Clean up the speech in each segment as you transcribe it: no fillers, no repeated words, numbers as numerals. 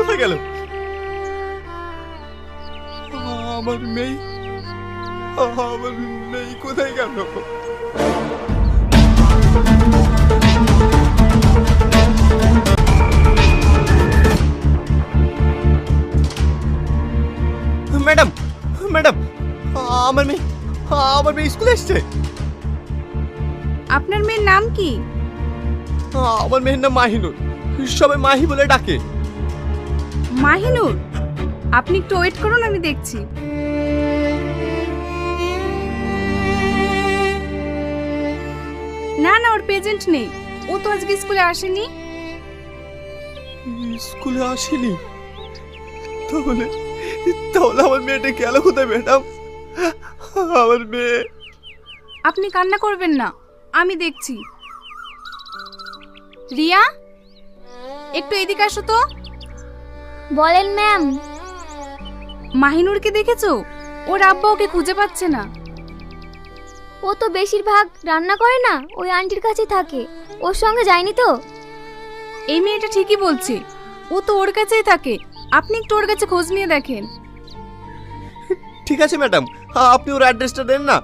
কোথায় গেল? আমার মেয়ে, আমার মেয়ে কোথায় গেল? ম্যাডাম, ম্যাডাম, আমার মেয়ে, আমার মেয়ে স্কুলে এসছে। আপনার মেয়ের নাম কি? আমার মেয়ের নাম মাহিনুর, সবাই মাহি বলে ডাকে। মাহিনুর, আপনি একটু ওয়েট করুন, আমি দেখছি। না না, ওর পেজেন্ট নেই, ও তো আজকে স্কুলে আসেনি। স্কুলে আসেনি? তাহলে তাহলে আমার মেয়েটা গেল কোথায় ম্যাডাম? আমার মেয়ে। আপনি কান্না করবেন না, আমি দেখছি। রিয়া, একটু এদিকে আসো তো। বলেন ম্যাম। মাহিনুরকে দেখেছো? ওর আব্বা ওকে খুঁজে পাচ্ছে না। ও তো বেশিরভাগ রান্না করে না, ওই আন্টির কাছে থাকে, ওর সঙ্গে যায়নি তো। এই মেয়েটা ঠিকই বলছে, ও তো ওর কাছেই থাকে। আপনি একটু ওর কাছে খোঁজ নিয়ে দেখেন। ঠিক আছে ম্যাডাম, আপনি ওর অ্যাড্রেসটা দেন না।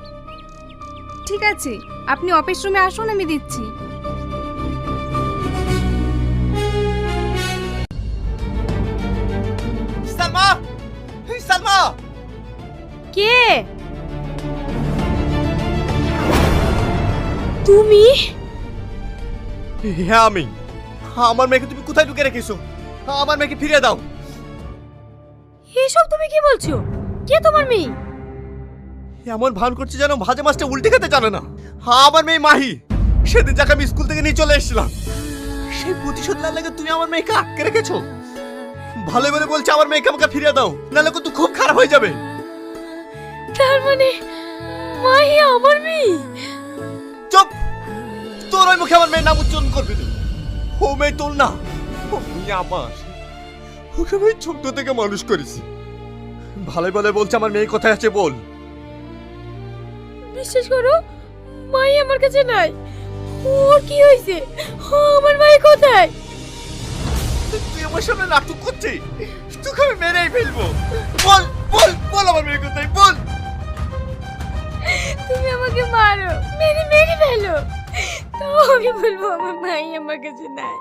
ঠিক আছে, আপনি অফিস রুমে আসুন, আমি দিচ্ছি। সালমা, সালমা। কে তুমি? হ্যাঁ আমি। আমার মেয়েকে তুমি কোথায় ঢুকে রেখেছো? আমার মেয়েকে ফিরিয়ে দাও। এসব তুমি কি বলছো? কে তোমার মেয়ে? এমন ভান করছে যেন ভাজা মাছটা উল্টে খেতে জানে না। আমার মেয়ে মাহি, সেদিন যাকে আমি স্কুল থেকে নিয়ে চলে এসেছিলাম, সেই প্রতিশোধ নেওয়ার লাগে তুমি আমার মেয়েকে আটকে রেখেছো। ভালো বলে বলছে আমার মেয়েকে আমাকে ফিরিয়ে দাও, নাহলে কিন্তু খুব খারাপ হয়ে যাবে। তার মানে মাহি আমার মেয়ে? চুপ! তোর ওই মুখে আমার মেয়ের নাম উচ্চারণ করবি না। ও মেয়ে তোর না, ও মেয়ে আমার। ওকে আমি ছোট থেকে মানুষ করেছি। ভালো বলে বলছে আমার মেয়ে কোথায় আছে বল। বিশ্বাস করো, মাই আমার কাছে নাই। ওর কি হয়েছে? আমার মাই কোথায়? তুই আমার সামনে নাটক করছিস, তোকে আমি মেরেই ফেলবো। বল বল বল আমার মেয়ে কোথায় বল। তুমি আমাকে মারো, মেরে মেরে ফেলো, তো আমি বলবো আমার মাই আমার কাছে নাই।